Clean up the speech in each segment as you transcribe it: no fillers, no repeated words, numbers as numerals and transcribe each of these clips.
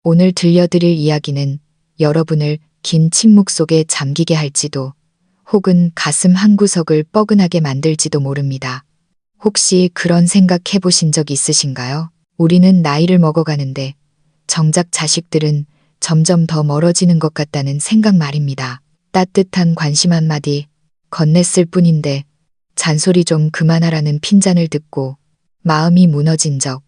오늘 들려드릴 이야기는 여러분을 긴 침묵 속에 잠기게 할지도 혹은 가슴 한구석을 뻐근하게 만들지도 모릅니다. 혹시 그런 생각 해보신 적 있으신가요? 우리는 나이를 먹어가는데 정작 자식들은 점점 더 멀어지는 것 같다는 생각 말입니다. 따뜻한 관심 한마디 건넸을 뿐인데 잔소리 좀 그만하라는 핀잔을 듣고 마음이 무너진 적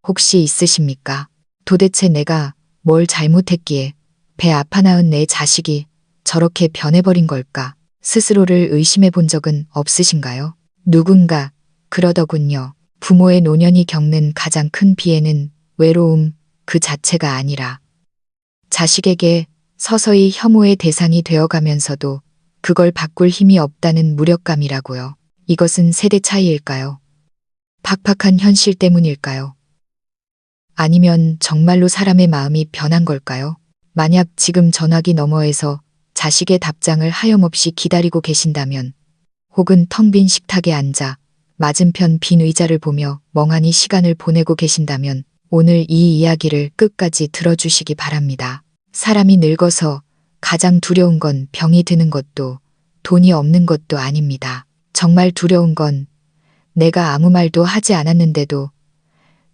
혹시 있으십니까? 도대체 내가 뭘 잘못했기에 배 아파 낳은 내 자식이 저렇게 변해버린 걸까? 스스로를 의심해 본 적은 없으신가요? 누군가 그러더군요. 부모의 노년이 겪는 가장 큰 피해는 외로움 그 자체가 아니라 자식에게 서서히 혐오의 대상이 되어가면서도 그걸 바꿀 힘이 없다는 무력감이라고요. 이것은 세대 차이일까요? 팍팍한 현실 때문일까요? 아니면 정말로 사람의 마음이 변한 걸까요? 만약 지금 전화기 너머에서 자식의 답장을 하염없이 기다리고 계신다면, 혹은 텅 빈 식탁에 앉아 맞은편 빈 의자를 보며 멍하니 시간을 보내고 계신다면 오늘 이 이야기를 끝까지 들어주시기 바랍니다. 사람이 늙어서 가장 두려운 건 병이 드는 것도 돈이 없는 것도 아닙니다. 정말 두려운 건 내가 아무 말도 하지 않았는데도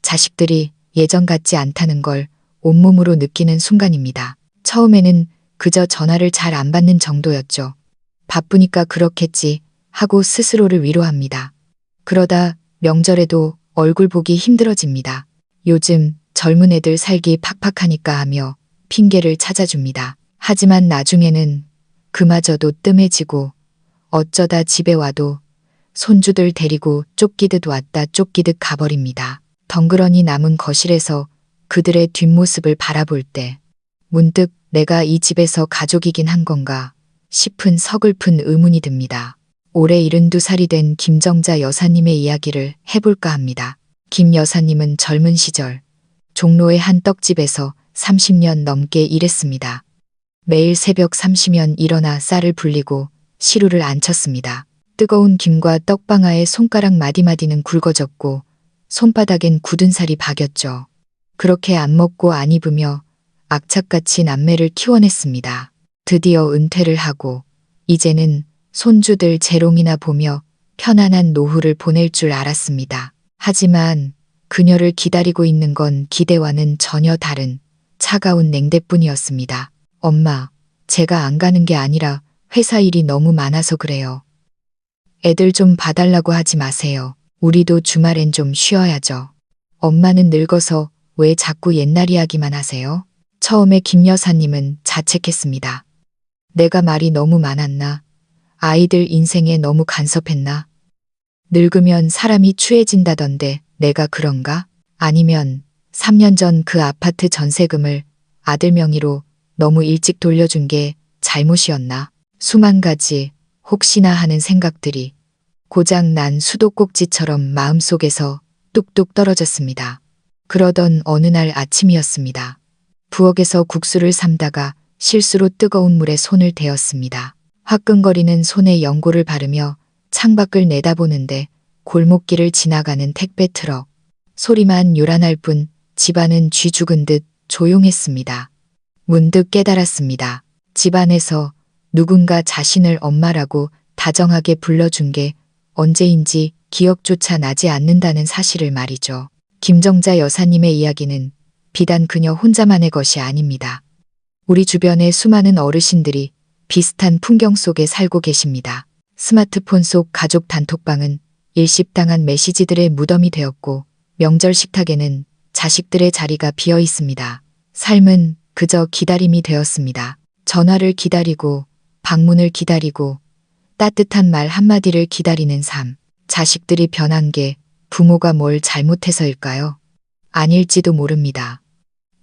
자식들이 예전 같지 않다는 걸 온몸으로 느끼는 순간입니다. 처음에는 그저 전화를 잘 안 받는 정도였죠. 바쁘니까 그렇겠지 하고 스스로를 위로합니다. 그러다 명절에도 얼굴 보기 힘들어집니다. 요즘 젊은 애들 살기 팍팍하니까 하며 핑계를 찾아줍니다. 하지만 나중에는 그마저도 뜸해지고 어쩌다 집에 와도 손주들 데리고 쫓기듯 왔다 쫓기듯 가버립니다. 덩그러니 남은 거실에서 그들의 뒷모습을 바라볼 때 문득 내가 이 집에서 가족이긴 한 건가 싶은 서글픈 의문이 듭니다. 올해 72살이 된 김정자 여사님의 이야기를 해볼까 합니다. 김 여사님은 젊은 시절 종로의 한 떡집에서 30년 넘게 일했습니다. 매일 새벽 3시면 일어나 쌀을 불리고 시루를 안쳤습니다. 뜨거운 김과 떡방아의 손가락 마디마디는 굵어졌고 손바닥엔 굳은 살이 박였죠. 그렇게 안 먹고 안 입으며 악착같이 남매를 키워냈습니다. 드디어 은퇴를 하고 이제는 손주들 재롱이나 보며 편안한 노후를 보낼 줄 알았습니다. 하지만 그녀를 기다리고 있는 건 기대와는 전혀 다른 차가운 냉대뿐이었습니다. 엄마, 제가 안 가는 게 아니라 회사 일이 너무 많아서 그래요. 애들 좀 봐달라고 하지 마세요. 우리도 주말엔 좀 쉬어야죠. 엄마는 늙어서 왜 자꾸 옛날 이야기만 하세요? 처음에 김 여사님은 자책했습니다. 내가 말이 너무 많았나? 아이들 인생에 너무 간섭했나? 늙으면 사람이 추해진다던데 내가 그런가? 아니면 3년 전 그 아파트 전세금을 아들 명의로 너무 일찍 돌려준 게 잘못이었나? 수만 가지 혹시나 하는 생각들이 고장 난 수도꼭지처럼 마음속에서 뚝뚝 떨어졌습니다. 그러던 어느 날 아침이었습니다. 부엌에서 국수를 삶다가 실수로 뜨거운 물에 손을 대었습니다. 화끈거리는 손에 연고를 바르며 창밖을 내다보는데 골목길을 지나가는 택배 트럭. 소리만 요란할 뿐 집안은 쥐 죽은 듯 조용했습니다. 문득 깨달았습니다. 집안에서 누군가 자신을 엄마라고 다정하게 불러준 게 언제인지 기억조차 나지 않는다는 사실을 말이죠. 김정자 여사님의 이야기는 비단 그녀 혼자만의 것이 아닙니다. 우리 주변의 수많은 어르신들이 비슷한 풍경 속에 살고 계십니다. 스마트폰 속 가족 단톡방은 일십당한 메시지들의 무덤이 되었고 명절 식탁에는 자식들의 자리가 비어 있습니다. 삶은 그저 기다림이 되었습니다. 전화를 기다리고 방문을 기다리고 따뜻한 말 한마디를 기다리는 삶. 자식들이 변한 게 부모가 뭘 잘못해서일까요? 아닐지도 모릅니다.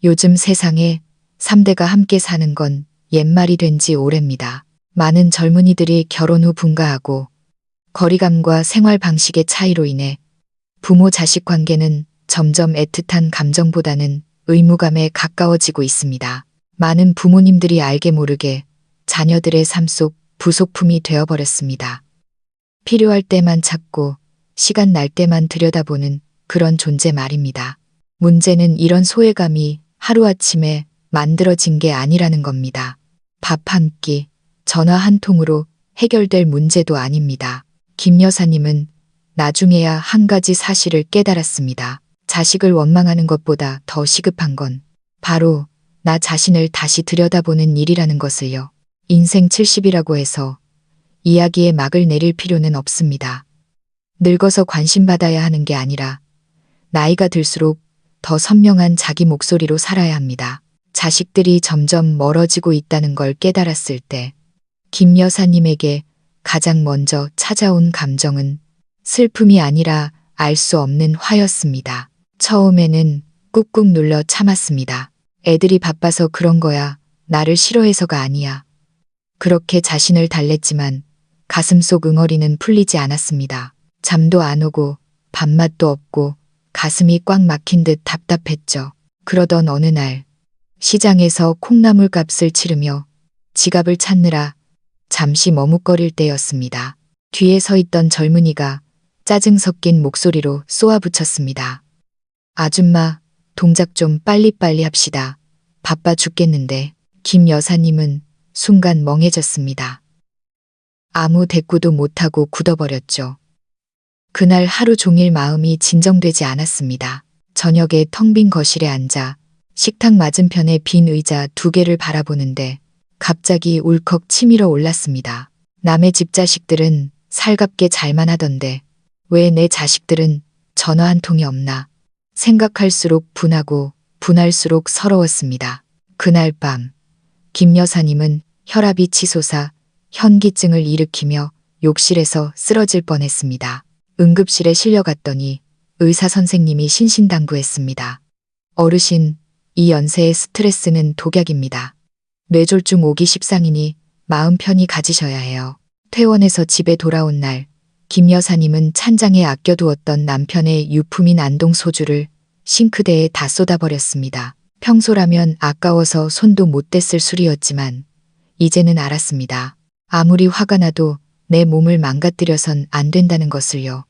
요즘 세상에 3대가 함께 사는 건 옛말이 된 지 오래입니다. 많은 젊은이들이 결혼 후 분가하고 거리감과 생활 방식의 차이로 인해 부모 자식 관계는 점점 애틋한 감정보다는 의무감에 가까워지고 있습니다. 많은 부모님들이 알게 모르게 자녀들의 삶 속 부속품이 되어버렸습니다. 필요할 때만 찾고 시간 날 때만 들여다보는 그런 존재 말입니다. 문제는 이런 소외감이 하루아침에 만들어진 게 아니라는 겁니다. 밥 한 끼, 전화 한 통으로 해결될 문제도 아닙니다. 김 여사님은 나중에야 한 가지 사실을 깨달았습니다. 자식을 원망하는 것보다 더 시급한 건 바로 나 자신을 다시 들여다보는 일이라는 것을요. 인생 70이라고 해서 이야기에 막을 내릴 필요는 없습니다. 늙어서 관심받아야 하는 게 아니라 나이가 들수록 더 선명한 자기 목소리로 살아야 합니다. 자식들이 점점 멀어지고 있다는 걸 깨달았을 때 김 여사님에게 가장 먼저 찾아온 감정은 슬픔이 아니라 알 수 없는 화였습니다. 처음에는 꾹꾹 눌러 참았습니다. 애들이 바빠서 그런 거야. 나를 싫어해서가 아니야. 그렇게 자신을 달랬지만 가슴속 응어리는 풀리지 않았습니다. 잠도 안 오고 밥맛도 없고 가슴이 꽉 막힌 듯 답답했죠. 그러던 어느 날 시장에서 콩나물 값을 치르며 지갑을 찾느라 잠시 머뭇거릴 때였습니다. 뒤에 서 있던 젊은이가 짜증 섞인 목소리로 쏘아붙였습니다. 아줌마, 동작 좀 빨리빨리 합시다. 바빠 죽겠는데. 김 여사님은 순간 멍해졌습니다. 아무 대꾸도 못하고 굳어버렸죠. 그날 하루 종일 마음이 진정되지 않았습니다. 저녁에 텅 빈 거실에 앉아 식탁 맞은편에 빈 의자 2개를 바라보는데 갑자기 울컥 치밀어 올랐습니다. 남의 집 자식들은 살갑게 잘만 하던데 왜 내 자식들은 전화 한 통이 없나. 생각할수록 분하고 분할수록 서러웠습니다. 그날 밤 김 여사님은 혈압이 치솟아 현기증을 일으키며 욕실에서 쓰러질 뻔했습니다. 응급실에 실려갔더니 의사 선생님이 신신당부했습니다. 어르신, 이 연세의 스트레스는 독약입니다. 뇌졸중 오기 십상이니 마음 편히 가지셔야 해요. 퇴원해서 집에 돌아온 날 김 여사님은 찬장에 아껴두었던 남편의 유품인 안동 소주를 싱크대에 다 쏟아버렸습니다. 평소라면 아까워서 손도 못 댔을 술이었지만 이제는 알았습니다. 아무리 화가 나도 내 몸을 망가뜨려선 안 된다는 것을요.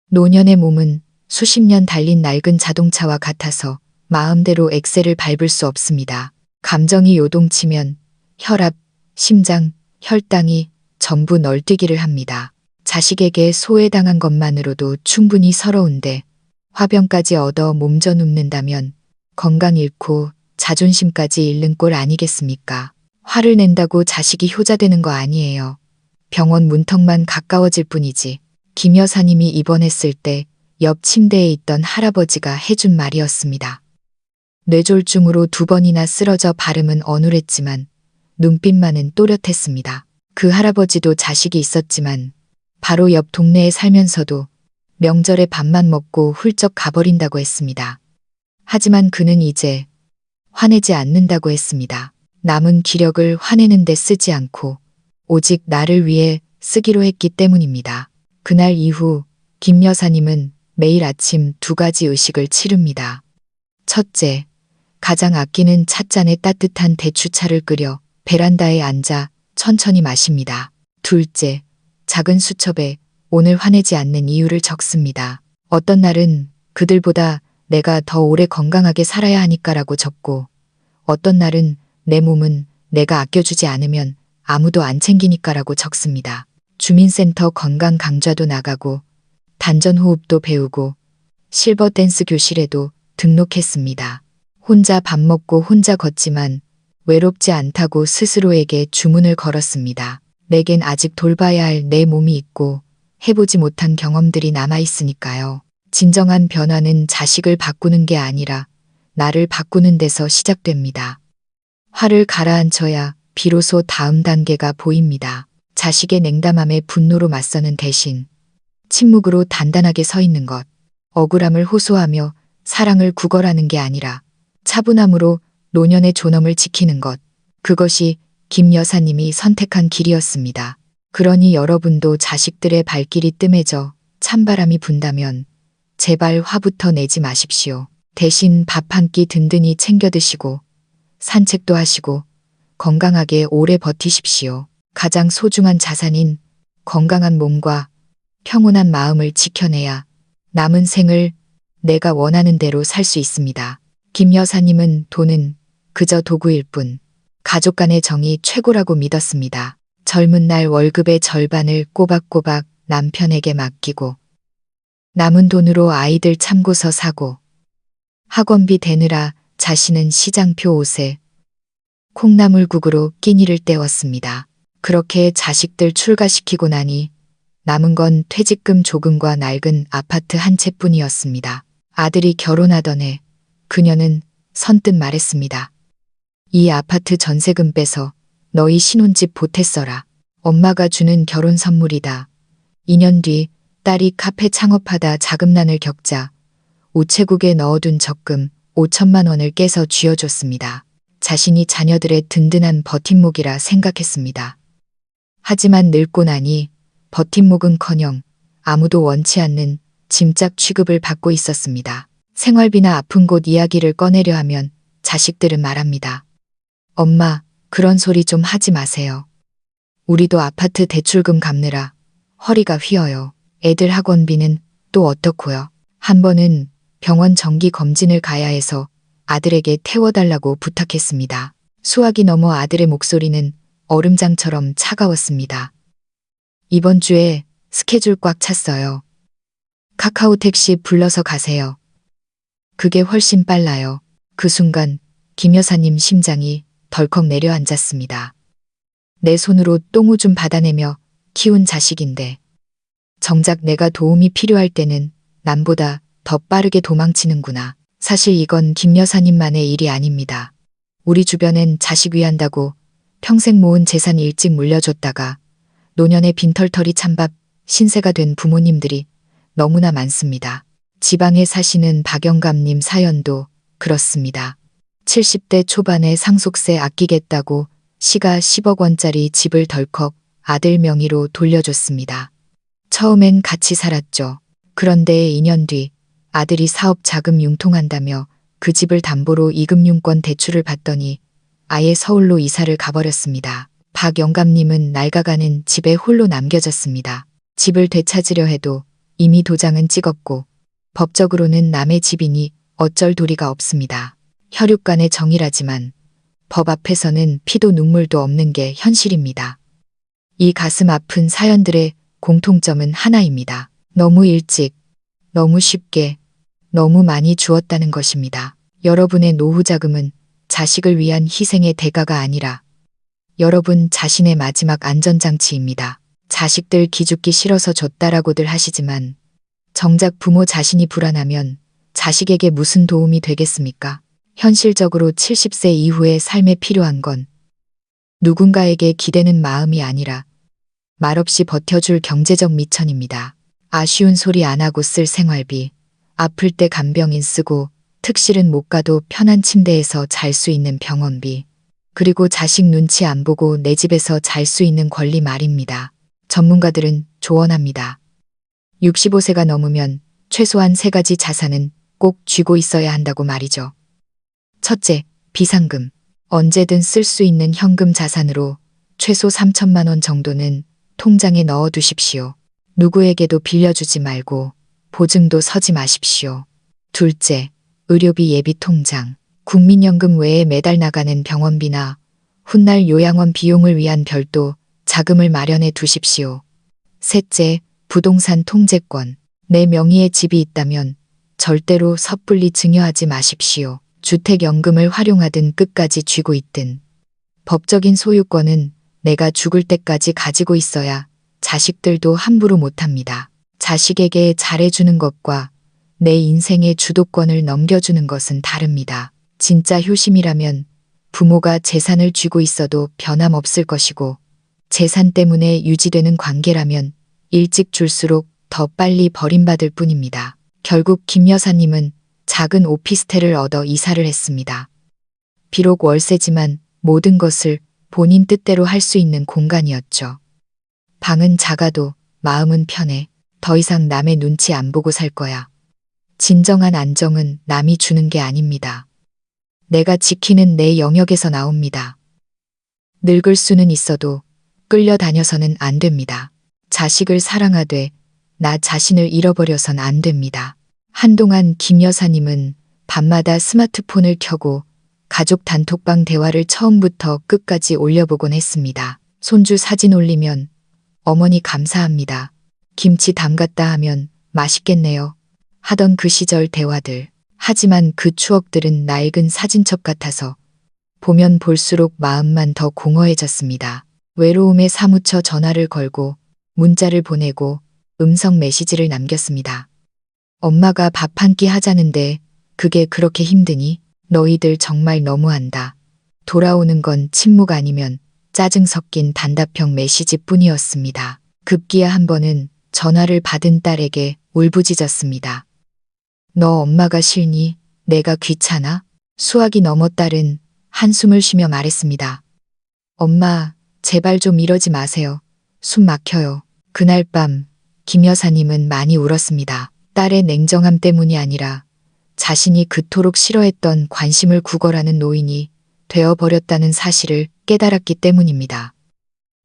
노년의 몸은 수십 년 달린 낡은 자동차와 같아서 마음대로 엑셀을 밟을 수 없습니다. 감정이 요동치면 혈압, 심장, 혈당이 전부 널뛰기를 합니다. 자식에게 소외당한 것만으로도 충분히 서러운데 화병까지 얻어 몸져 눕는다면 건강 잃고 자존심까지 잃는 꼴 아니겠습니까? 화를 낸다고 자식이 효자되는 거 아니에요. 병원 문턱만 가까워질 뿐이지. 김 여사님이 입원했을 때 옆 침대에 있던 할아버지가 해준 말이었습니다. 뇌졸중으로 2번이나 쓰러져 발음은 어눌했지만 눈빛만은 또렷했습니다. 그 할아버지도 자식이 있었지만 바로 옆 동네에 살면서도 명절에 밥만 먹고 훌쩍 가버린다고 했습니다. 하지만 그는 이제 화내지 않는다고 했습니다. 남은 기력을 화내는 데 쓰지 않고 오직 나를 위해 쓰기로 했기 때문입니다. 그날 이후 김 여사님은 매일 아침 2가지 의식을 치릅니다. 첫째, 가장 아끼는 찻잔에 따뜻한 대추차를 끓여 베란다에 앉아 천천히 마십니다. 둘째, 작은 수첩에 오늘 화내지 않는 이유를 적습니다. 어떤 날은 그들보다 내가 더 오래 건강하게 살아야 하니까라고 적고 어떤 날은 내 몸은 내가 아껴주지 않으면 아무도 안 챙기니까라고 적습니다. 주민센터 건강 강좌도 나가고 단전호흡도 배우고 실버 댄스 교실에도 등록했습니다. 혼자 밥 먹고 혼자 걷지만 외롭지 않다고 스스로에게 주문을 걸었습니다. 내겐 아직 돌봐야 할 내 몸이 있고 해보지 못한 경험들이 남아있으니까요. 진정한 변화는 자식을 바꾸는 게 아니라 나를 바꾸는 데서 시작됩니다. 화를 가라앉혀야 비로소 다음 단계가 보입니다. 자식의 냉담함에 분노로 맞서는 대신 침묵으로 단단하게 서 있는 것, 억울함을 호소하며 사랑을 구걸하는 게 아니라 차분함으로 노년의 존엄을 지키는 것, 그것이 김 여사님이 선택한 길이었습니다. 그러니 여러분도 자식들의 발길이 뜸해져 찬바람이 분다면 제발 화부터 내지 마십시오. 대신 밥 한 끼 든든히 챙겨 드시고 산책도 하시고 건강하게 오래 버티십시오. 가장 소중한 자산인 건강한 몸과 평온한 마음을 지켜내야 남은 생을 내가 원하는 대로 살 수 있습니다. 김 여사님은 돈은 그저 도구일 뿐 가족 간의 정이 최고라고 믿었습니다. 젊은 날 월급의 절반을 꼬박꼬박 남편에게 맡기고 남은 돈으로 아이들 참고서 사고 학원비 대느라 자신은 시장표 옷에 콩나물국으로 끼니를 때웠습니다. 그렇게 자식들 출가시키고 나니 남은 건 퇴직금 조금과 낡은 아파트 한 채뿐이었습니다. 아들이 결혼하던 해 그녀는 선뜻 말했습니다. 이 아파트 전세금 빼서 너희 신혼집 보태 써라. 엄마가 주는 결혼 선물이다. 2년 뒤 딸이 카페 창업하다 자금난을 겪자 우체국에 넣어둔 적금 5천만 원을 깨서 쥐어줬습니다. 자신이 자녀들의 든든한 버팀목이라 생각했습니다. 하지만 늙고 나니 버팀목은커녕 아무도 원치 않는 짐짝 취급을 받고 있었습니다. 생활비나 아픈 곳 이야기를 꺼내려 하면 자식들은 말합니다. 엄마, 그런 소리 좀 하지 마세요. 우리도 아파트 대출금 갚느라 허리가 휘어요. 애들 학원비는 또 어떻고요. 한 번은 병원 정기 검진을 가야 해서 아들에게 태워달라고 부탁했습니다. 수학이 넘어 아들의 목소리는 얼음장처럼 차가웠습니다. 이번 주에 스케줄 꽉 찼어요. 카카오 택시 불러서 가세요. 그게 훨씬 빨라요. 그 순간 김 여사님 심장이 덜컥 내려앉았습니다. 내 손으로 똥오줌 받아내며 키운 자식인데 정작 내가 도움이 필요할 때는 남보다 더 빠르게 도망치는구나. 사실 이건 김 여사님만의 일이 아닙니다. 우리 주변엔 자식 위한다고 평생 모은 재산 일찍 물려줬다가 노년의 빈털터리 찬밥 신세가 된 부모님들이 너무나 많습니다. 지방에 사시는 박영감님 사연도 그렇습니다. 70대 초반에 상속세 아끼겠다고 시가 10억 원짜리 집을 덜컥 아들 명의로 돌려줬습니다. 처음엔 같이 살았죠. 그런데 2년 뒤 아들이 사업 자금 융통한다며 그 집을 담보로 이금융권 대출을 받더니 아예 서울로 이사를 가버렸습니다. 박 영감님은 낡아가는 집에 홀로 남겨졌습니다. 집을 되찾으려 해도 이미 도장은 찍었고 법적으로는 남의 집이니 어쩔 도리가 없습니다. 혈육 간의 정이라지만 법 앞에서는 피도 눈물도 없는 게 현실입니다. 이 가슴 아픈 사연들의 공통점은 하나입니다. 너무 일찍, 너무 쉽게, 너무 많이 주었다는 것입니다. 여러분의 노후 자금은 자식을 위한 희생의 대가가 아니라 여러분 자신의 마지막 안전장치입니다. 자식들 기죽기 싫어서 줬다라고들 하시지만 정작 부모 자신이 불안하면 자식에게 무슨 도움이 되겠습니까? 현실적으로 70세 이후의 삶에 필요한 건 누군가에게 기대는 마음이 아니라 말없이 버텨줄 경제적 미천입니다. 아쉬운 소리 안 하고 쓸 생활비, 아플 때 간병인 쓰고 특실은 못 가도 편한 침대에서 잘 수 있는 병원비, 그리고 자식 눈치 안 보고 내 집에서 잘 수 있는 권리 말입니다. 전문가들은 조언합니다. 65세가 넘으면 최소한 3가지 자산은 꼭 쥐고 있어야 한다고 말이죠. 첫째, 비상금. 언제든 쓸 수 있는 현금 자산으로 최소 3천만 원 정도는 통장에 넣어 두십시오. 누구에게도 빌려주지 말고 보증도 서지 마십시오. 둘째, 의료비 예비 통장. 국민연금 외에 매달 나가는 병원비나 훗날 요양원 비용을 위한 별도 자금을 마련해 두십시오. 셋째, 부동산 통제권. 내 명의의 집이 있다면 절대로 섣불리 증여하지 마십시오. 주택연금을 활용하든 끝까지 쥐고 있든 법적인 소유권은 내가 죽을 때까지 가지고 있어야 자식들도 함부로 못합니다. 자식에게 잘해주는 것과 내 인생의 주도권을 넘겨주는 것은 다릅니다. 진짜 효심이라면 부모가 재산을 쥐고 있어도 변함없을 것이고 재산 때문에 유지되는 관계라면 일찍 줄수록 더 빨리 버림받을 뿐입니다. 결국 김 여사님은 작은 오피스텔을 얻어 이사를 했습니다. 비록 월세지만 모든 것을 본인 뜻대로 할 수 있는 공간이었죠. 방은 작아도 마음은 편해. 더 이상 남의 눈치 안 보고 살 거야. 진정한 안정은 남이 주는 게 아닙니다. 내가 지키는 내 영역에서 나옵니다. 늙을 수는 있어도 끌려다녀서는 안 됩니다. 자식을 사랑하되 나 자신을 잃어버려선 안 됩니다. 한동안 김 여사님은 밤마다 스마트폰을 켜고 가족 단톡방 대화를 처음부터 끝까지 올려보곤 했습니다. 손주 사진 올리면 어머니 감사합니다. 김치 담갔다 하면 맛있겠네요. 하던 그 시절 대화들. 하지만 그 추억들은 낡은 사진첩 같아서 보면 볼수록 마음만 더 공허해졌습니다. 외로움에 사무쳐 전화를 걸고 문자를 보내고 음성 메시지를 남겼습니다. 엄마가 밥 한 끼 하자는데 그게 그렇게 힘드니? 너희들 정말 너무한다. 돌아오는 건 침묵 아니면 짜증 섞인 단답형 메시지뿐이었습니다. 급기야 한 번은 전화를 받은 딸에게 울부짖었습니다. 너 엄마가 싫니? 내가 귀찮아? 수학이 넘어 딸은 한숨을 쉬며 말했습니다. 엄마, 제발 좀 이러지 마세요. 숨 막혀요. 그날 밤 김 여사님은 많이 울었습니다. 딸의 냉정함 때문이 아니라 자신이 그토록 싫어했던 관심을 구걸하는 노인이 되어버렸다는 사실을 깨달았기 때문입니다.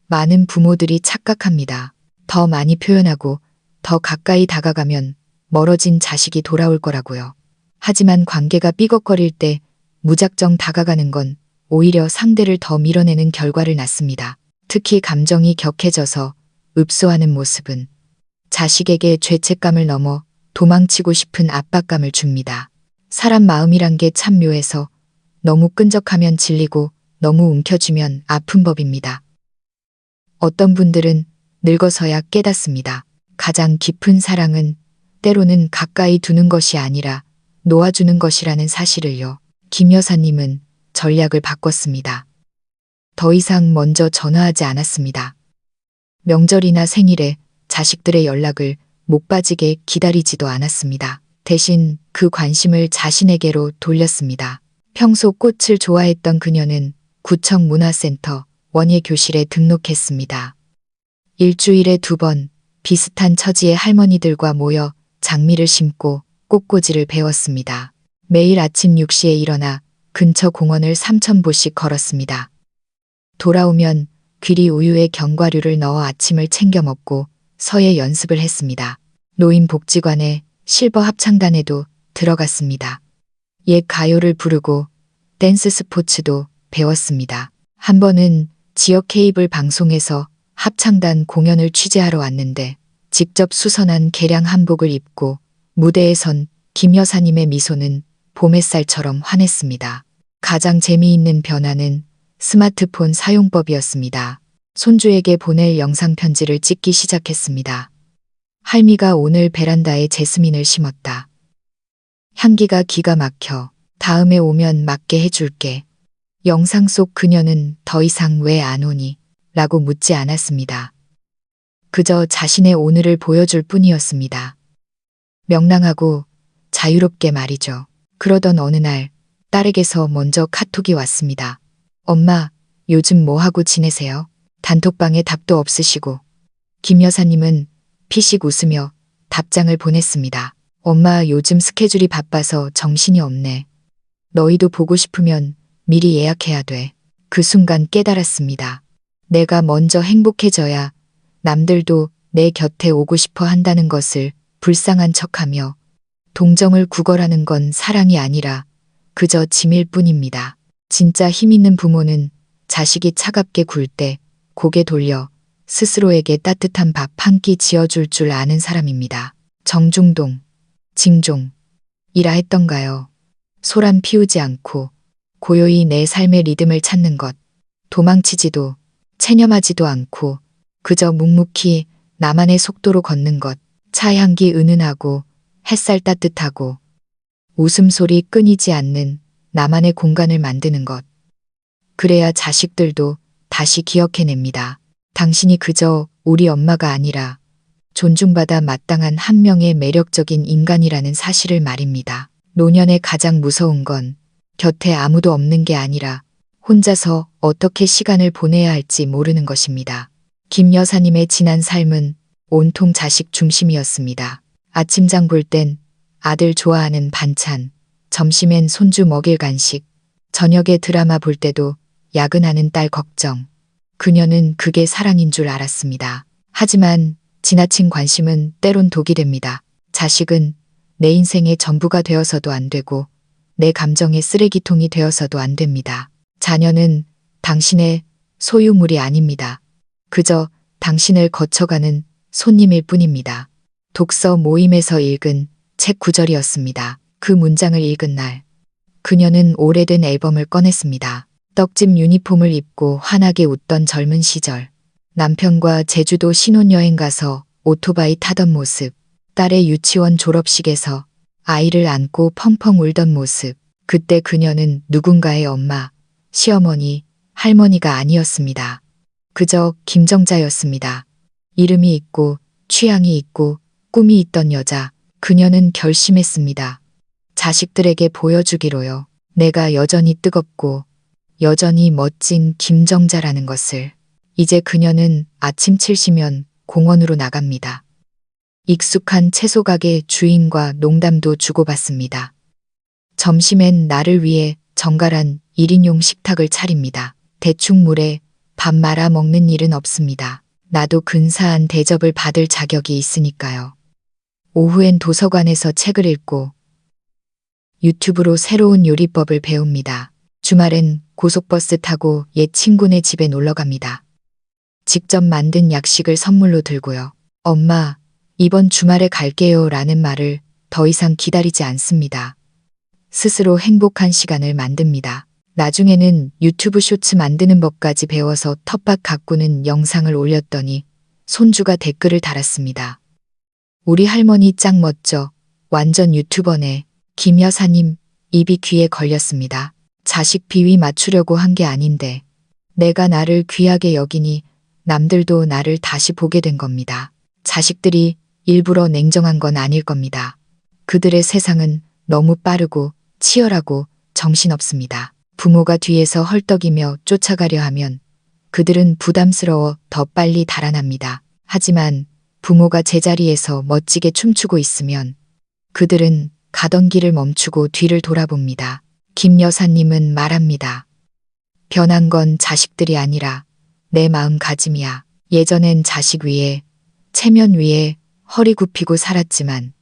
많은 부모들이 착각합니다. 더 많이 표현하고 더 가까이 다가가면 멀어진 자식이 돌아올 거라고요. 하지만 관계가 삐걱거릴 때 무작정 다가가는 건 오히려 상대를 더 밀어내는 결과를 낳습니다. 특히 감정이 격해져서 읍소하는 모습은 자식에게 죄책감을 넘어 도망치고 싶은 압박감을 줍니다. 사람 마음이란 게 참 묘해서 너무 끈적하면 질리고 너무 움켜쥐면 아픈 법입니다. 어떤 분들은 늙어서야 깨닫습니다. 가장 깊은 사랑은 때로는 가까이 두는 것이 아니라 놓아주는 것이라는 사실을요. 김 여사님은 전략을 바꿨습니다. 더 이상 먼저 전화하지 않았습니다. 명절이나 생일에 자식들의 연락을 목 빠지게 기다리지도 않았습니다. 대신 그 관심을 자신에게로 돌렸습니다. 평소 꽃을 좋아했던 그녀는 구청 문화센터 원예교실에 등록했습니다. 일주일에 2번 비슷한 처지의 할머니들과 모여 장미를 심고 꽃꽂이를 배웠습니다. 매일 아침 6시에 일어나 근처 공원을 3,000보씩 걸었습니다. 돌아오면 귀리 우유에 견과류를 넣어 아침을 챙겨 먹고 서예 연습을 했습니다. 노인복지관에 실버 합창단에도 들어갔습니다. 옛 가요를 부르고 댄스 스포츠도 배웠습니다. 한 번은 지역 케이블 방송에서 합창단 공연을 취재하러 왔는데 직접 수선한 개량 한복을 입고 무대에 선 김 여사님의 미소는 봄햇살처럼 환했습니다. 가장 재미있는 변화는 스마트폰 사용법이었습니다. 손주에게 보낼 영상편지를 찍기 시작했습니다. 할미가 오늘 베란다에 제스민을 심었다. 향기가 기가 막혀. 다음에 오면 맞게 해줄게. 영상 속 그녀는 더 이상 왜 안 오니? 라고 묻지 않았습니다. 그저 자신의 오늘을 보여줄 뿐이었습니다. 명랑하고 자유롭게 말이죠. 그러던 어느 날 딸에게서 먼저 카톡이 왔습니다. 엄마, 요즘 뭐 하고 지내세요? 단톡방에 답도 없으시고. 김 여사님은 피식 웃으며 답장을 보냈습니다. 엄마, 요즘 스케줄이 바빠서 정신이 없네. 너희도 보고 싶으면 미리 예약해야 돼. 그 순간 깨달았습니다. 내가 먼저 행복해져야 남들도 내 곁에 오고 싶어 한다는 것을 불쌍한 척하며 동정을 구걸하는 건 사랑이 아니라 그저 짐일 뿐입니다. 진짜 힘 있는 부모는 자식이 차갑게 굴 때 고개 돌려 스스로에게 따뜻한 밥 한 끼 지어줄 줄 아는 사람입니다. 정중동, 징종이라 했던가요. 소란 피우지 않고 고요히 내 삶의 리듬을 찾는 것, 도망치지도 체념하지도 않고 그저 묵묵히 나만의 속도로 걷는 것, 차 향기 은은하고 햇살 따뜻하고 웃음소리 끊이지 않는 나만의 공간을 만드는 것. 그래야 자식들도 다시 기억해냅니다. 당신이 그저 우리 엄마가 아니라 존중받아 마땅한 한 명의 매력적인 인간이라는 사실을 말입니다. 노년에 가장 무서운 건 곁에 아무도 없는 게 아니라 혼자서 어떻게 시간을 보내야 할지 모르는 것입니다. 김 여사님의 지난 삶은 온통 자식 중심이었습니다. 아침장 볼 땐 아들 좋아하는 반찬, 점심엔 손주 먹일 간식, 저녁에 드라마 볼 때도 야근하는 딸 걱정. 그녀는 그게 사랑인 줄 알았습니다. 하지만 지나친 관심은 때론 독이 됩니다. 자식은 내 인생의 전부가 되어서도 안 되고 내 감정의 쓰레기통이 되어서도 안 됩니다. 자녀는 당신의 소유물이 아닙니다. 그저 당신을 거쳐가는 손님일 뿐입니다. 독서 모임에서 읽은 책 구절이었습니다. 그 문장을 읽은 날, 그녀는 오래된 앨범을 꺼냈습니다. 떡집 유니폼을 입고 환하게 웃던 젊은 시절, 남편과 제주도 신혼여행 가서 오토바이 타던 모습, 딸의 유치원 졸업식에서 아이를 안고 펑펑 울던 모습, 그때 그녀는 누군가의 엄마, 시어머니, 할머니가 아니었습니다. 그저 김정자였습니다. 이름이 있고 취향이 있고 꿈이 있던 여자. 그녀는 결심했습니다. 자식들에게 보여주기로요. 내가 여전히 뜨겁고 여전히 멋진 김정자라는 것을. 이제 그녀는 아침 7시면 공원으로 나갑니다. 익숙한 채소가게 주인과 농담도 주고받습니다. 점심엔 나를 위해 정갈한 1인용 식탁을 차립니다. 대충 물에 밥 말아 먹는 일은 없습니다. 나도 근사한 대접을 받을 자격이 있으니까요. 오후엔 도서관에서 책을 읽고 유튜브로 새로운 요리법을 배웁니다. 주말엔 고속버스 타고 옛 친구네 집에 놀러 갑니다. 직접 만든 약식을 선물로 들고요. 엄마, 이번 주말에 갈게요 라는 말을 더 이상 기다리지 않습니다. 스스로 행복한 시간을 만듭니다. 나중에는 유튜브 쇼츠 만드는 법까지 배워서 텃밭 가꾸는 영상을 올렸더니 손주가 댓글을 달았습니다. 우리 할머니 짱 멋져. 완전 유튜버네. 김 여사님, 입이 귀에 걸렸습니다. 자식 비위 맞추려고 한 게 아닌데 내가 나를 귀하게 여기니 남들도 나를 다시 보게 된 겁니다. 자식들이 일부러 냉정한 건 아닐 겁니다. 그들의 세상은 너무 빠르고 치열하고 정신없습니다. 부모가 뒤에서 헐떡이며 쫓아가려 하면 그들은 부담스러워 더 빨리 달아납니다. 하지만 부모가 제자리에서 멋지게 춤추고 있으면 그들은 가던 길을 멈추고 뒤를 돌아봅니다. 김 여사님은 말합니다. 변한 건 자식들이 아니라 내 마음가짐이야. 예전엔 자식 위에, 체면 위에 허리 굽히고 살았지만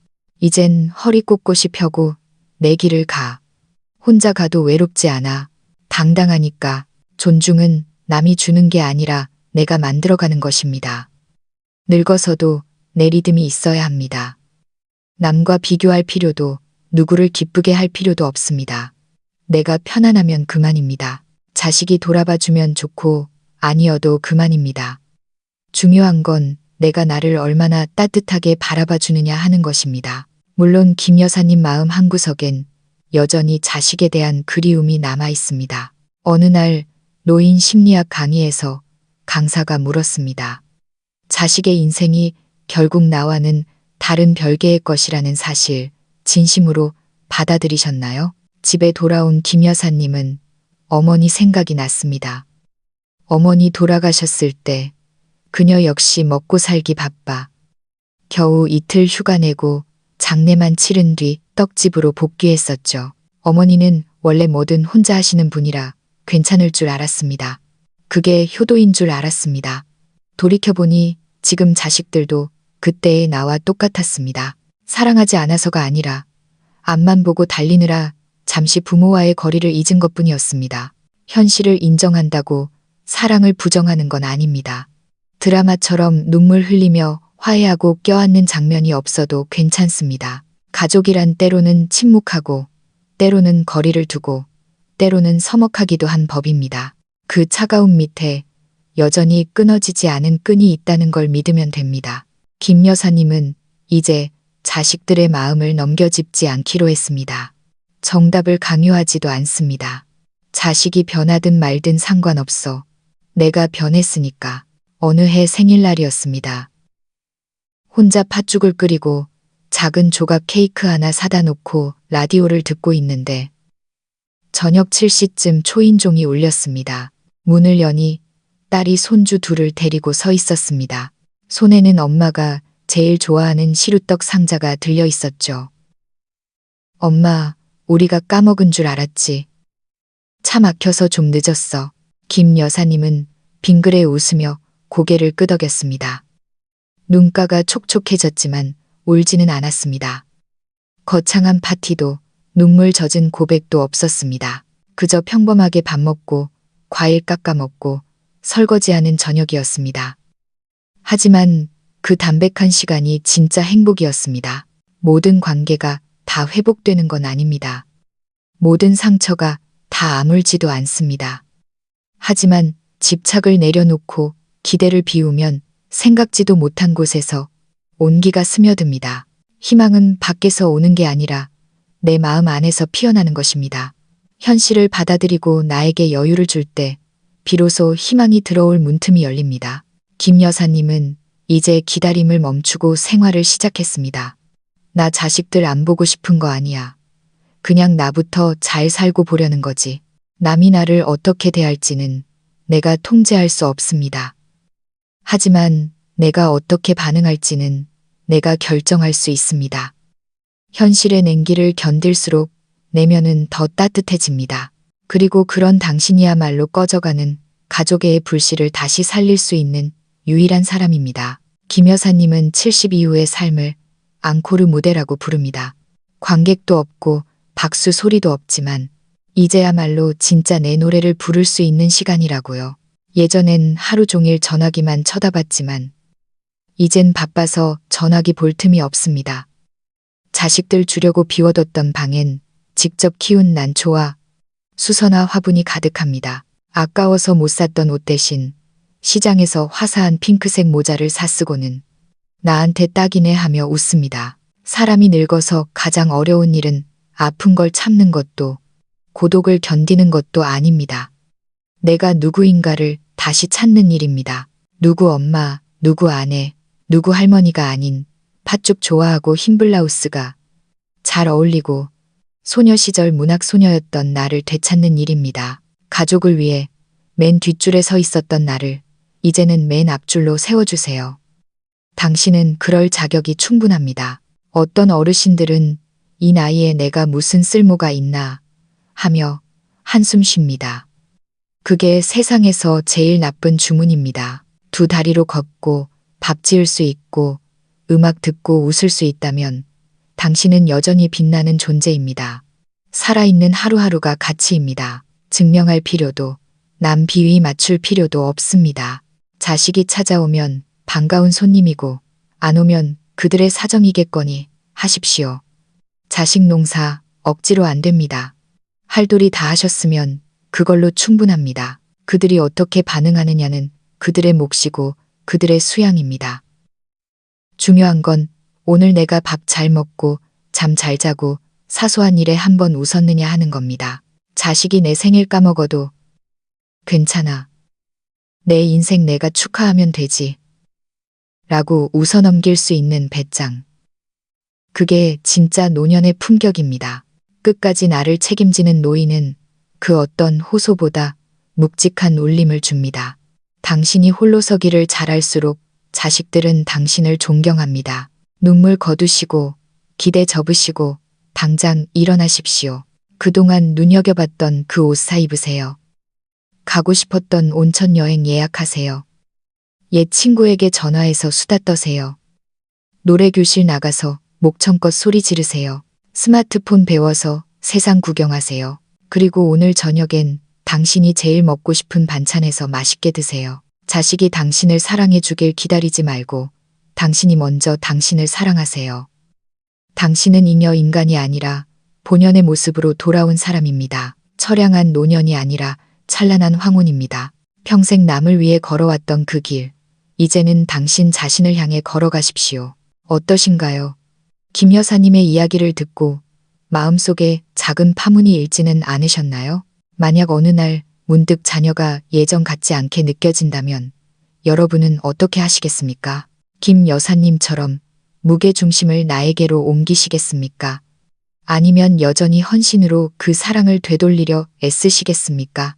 이젠 허리 꼿꼿이 펴고 내 길을 가. 혼자 가도 외롭지 않아. 당당하니까. 존중은 남이 주는 게 아니라 내가 만들어가는 것입니다. 늙어서도 내 리듬이 있어야 합니다. 남과 비교할 필요도 누구를 기쁘게 할 필요도 없습니다. 내가 편안하면 그만입니다. 자식이 돌아봐주면 좋고 아니어도 그만입니다. 중요한 건 내가 나를 얼마나 따뜻하게 바라봐 주느냐 하는 것입니다. 물론 김 여사님 마음 한구석엔 여전히 자식에 대한 그리움이 남아 있습니다. 어느 날 노인 심리학 강의에서 강사가 물었습니다. 자식의 인생이 결국 나와는 다른 별개의 것이라는 사실 진심으로 받아들이셨나요? 집에 돌아온 김 여사님은 어머니 생각이 났습니다. 어머니 돌아가셨을 때 그녀 역시 먹고 살기 바빠 겨우 이틀 휴가 내고 장례만 치른 뒤 떡집으로 복귀했었죠. 어머니는 원래 뭐든 혼자 하시는 분이라 괜찮을 줄 알았습니다. 그게 효도인 줄 알았습니다. 돌이켜보니 지금 자식들도 그때의 나와 똑같았습니다. 사랑하지 않아서가 아니라 앞만 보고 달리느라 잠시 부모와의 거리를 잊은 것뿐이었습니다. 현실을 인정한다고 사랑을 부정하는 건 아닙니다. 드라마처럼 눈물 흘리며 화해하고 껴안는 장면이 없어도 괜찮습니다. 가족이란 때로는 침묵하고 때로는 거리를 두고 때로는 서먹하기도 한 법입니다. 그 차가움 밑에 여전히 끊어지지 않은 끈이 있다는 걸 믿으면 됩니다. 김 여사님은 이제 자식들의 마음을 넘겨짚지 않기로 했습니다. 정답을 강요하지도 않습니다. 자식이 변하든 말든 상관없어. 내가 변했으니까. 어느 해 생일날이었습니다. 혼자 팥죽을 끓이고 작은 조각 케이크 하나 사다 놓고 라디오를 듣고 있는데 저녁 7시쯤 초인종이 울렸습니다. 문을 여니 딸이 손주 둘을 데리고 서 있었습니다. 손에는 엄마가 제일 좋아하는 시루떡 상자가 들려 있었죠. 엄마, 우리가 까먹은 줄 알았지. 차 막혀서 좀 늦었어. 김 여사님은 빙그레 웃으며 고개를 끄덕였습니다. 눈가가 촉촉해졌지만 울지는 않았습니다. 거창한 파티도 눈물 젖은 고백도 없었습니다. 그저 평범하게 밥 먹고 과일 깎아 먹고 설거지하는 저녁이었습니다. 하지만 그 담백한 시간이 진짜 행복이었습니다. 모든 관계가 다 회복되는 건 아닙니다. 모든 상처가 다 아물지도 않습니다. 하지만 집착을 내려놓고 기대를 비우면 생각지도 못한 곳에서 온기가 스며듭니다. 희망은 밖에서 오는 게 아니라 내 마음 안에서 피어나는 것입니다. 현실을 받아들이고 나에게 여유를 줄 때 비로소 희망이 들어올 문틈이 열립니다. 김 여사님은 이제 기다림을 멈추고 생활을 시작했습니다. 나 자식들 안 보고 싶은 거 아니야. 그냥 나부터 잘 살고 보려는 거지. 남이 나를 어떻게 대할지는 내가 통제할 수 없습니다. 하지만 내가 어떻게 반응할지는 내가 결정할 수 있습니다. 현실의 냉기를 견딜수록 내면은 더 따뜻해집니다. 그리고 그런 당신이야말로 꺼져가는 가족의 불씨를 다시 살릴 수 있는 유일한 사람입니다. 김 여사님은 70 이후의 삶을 앙코르 무대라고 부릅니다. 관객도 없고 박수 소리도 없지만 이제야말로 진짜 내 노래를 부를 수 있는 시간이라고요. 예전엔 하루 종일 전화기만 쳐다봤지만 이젠 바빠서 전화기 볼 틈이 없습니다. 자식들 주려고 비워뒀던 방엔 직접 키운 난초와 수선화 화분이 가득합니다. 아까워서 못 샀던 옷 대신 시장에서 화사한 핑크색 모자를 샀쓰고는 나한테 딱이네 하며 웃습니다. 사람이 늙어서 가장 어려운 일은 아픈 걸 참는 것도 고독을 견디는 것도 아닙니다. 내가 누구인가를 다시 찾는 일입니다. 누구 엄마, 누구 아내, 누구 할머니가 아닌 팥죽 좋아하고 흰 블라우스가 잘 어울리고 소녀 시절 문학소녀였던 나를 되찾는 일입니다. 가족을 위해 맨 뒷줄에 서 있었던 나를 이제는 맨 앞줄로 세워주세요. 당신은 그럴 자격이 충분합니다. 어떤 어르신들은 이 나이에 내가 무슨 쓸모가 있나 하며 한숨 쉽니다. 그게 세상에서 제일 나쁜 주문입니다. 두 다리로 걷고 밥 지을 수 있고 음악 듣고 웃을 수 있다면 당신은 여전히 빛나는 존재입니다. 살아있는 하루하루가 가치입니다. 증명할 필요도 남 비위 맞출 필요도 없습니다. 자식이 찾아오면 반가운 손님이고 안 오면 그들의 사정이겠거니 하십시오. 자식 농사 억지로 안 됩니다. 할 도리 다 하셨으면 그걸로 충분합니다. 그들이 어떻게 반응하느냐는 그들의 몫이고 그들의 수양입니다. 중요한 건 오늘 내가 밥 잘 먹고 잠 잘 자고 사소한 일에 한번 웃었느냐 하는 겁니다. 자식이 내 생일 까먹어도 괜찮아. 내 인생 내가 축하하면 되지. 라고 웃어넘길 수 있는 배짱. 그게 진짜 노년의 품격입니다. 끝까지 나를 책임지는 노인은 그 어떤 호소보다 묵직한 울림을 줍니다. 당신이 홀로 서기를 잘할수록 자식들은 당신을 존경합니다. 눈물 거두시고 기대 접으시고 당장 일어나십시오. 그동안 눈여겨봤던 그 옷 사입으세요. 가고 싶었던 온천 여행 예약하세요. 옛 친구에게 전화해서 수다 떠세요. 노래교실 나가서 목청껏 소리 지르세요. 스마트폰 배워서 세상 구경하세요. 그리고 오늘 저녁엔 당신이 제일 먹고 싶은 반찬에서 맛있게 드세요. 자식이 당신을 사랑해 주길 기다리지 말고 당신이 먼저 당신을 사랑하세요. 당신은 잉여 인간이 아니라 본연의 모습으로 돌아온 사람입니다. 처량한 노년이 아니라 찬란한 황혼입니다. 평생 남을 위해 걸어왔던 그 길, 이제는 당신 자신을 향해 걸어가십시오. 어떠신가요? 김 여사님의 이야기를 듣고 마음속에 작은 파문이 일지는 않으셨나요? 만약 어느 날 문득 자녀가 예전 같지 않게 느껴진다면 여러분은 어떻게 하시겠습니까? 김 여사님처럼 무게중심을 나에게로 옮기시겠습니까? 아니면 여전히 헌신으로 그 사랑을 되돌리려 애쓰시겠습니까?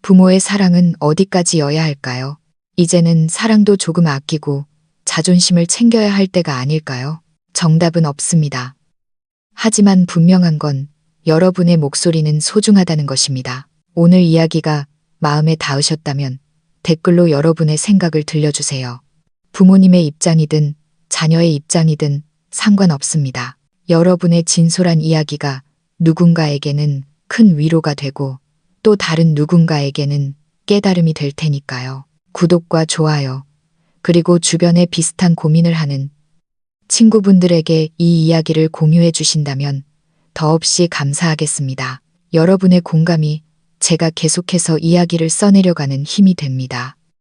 부모의 사랑은 어디까지여야 할까요? 이제는 사랑도 조금 아끼고 자존심을 챙겨야 할 때가 아닐까요? 정답은 없습니다. 하지만 분명한 건 여러분의 목소리는 소중하다는 것입니다. 오늘 이야기가 마음에 닿으셨다면 댓글로 여러분의 생각을 들려주세요. 부모님의 입장이든 자녀의 입장이든 상관없습니다. 여러분의 진솔한 이야기가 누군가에게는 큰 위로가 되고 또 다른 누군가에게는 깨달음이 될 테니까요. 구독과 좋아요, 그리고 주변에 비슷한 고민을 하는 친구분들에게 이 이야기를 공유해 주신다면 더없이 감사하겠습니다. 여러분의 공감이 제가 계속해서 이야기를 써내려가는 힘이 됩니다.